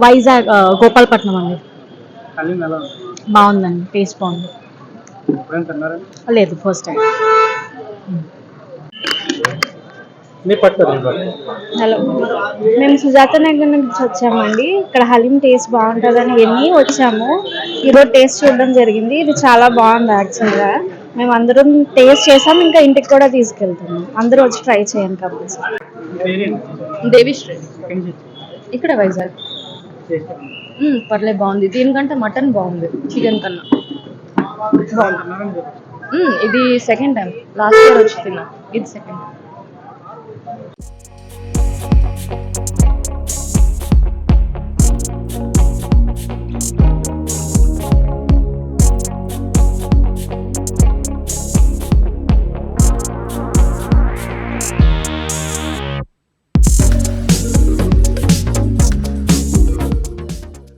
వైజాగ్ గోపాలపట్నం అండి. బాగుందండి, టేస్ట్ బాగుంది. లేదు, ఫస్ట్ టైం. హలో, మేము సుజాత నగర్ నుంచి వచ్చామండి. ఇక్కడ హలీం టేస్ట్ బాగుంటుందని విని వచ్చాము. ఈరోజు టేస్ట్ చూడడం జరిగింది. ఇది చాలా బాగుంది యాక్చువల్గా. మేము అందరం టేస్ట్ చేసాం, ఇంకా ఇంటికి కూడా తీసుకెళ్తున్నాం. అందరూ వచ్చి ట్రై చేయండి కంపల్సరీ. దేవిశ్రీ, ఇక్కడ వైజాగ్. పర్లేదు, బాగుంది. దీనికంటే మటన్ బాగుంది చికెన్ కన్నా. ఇది సెకండ్ టైం. లాస్ట్ ఇయర్ వచ్చి తిన్నా, ఇది సెకండ్ టైం.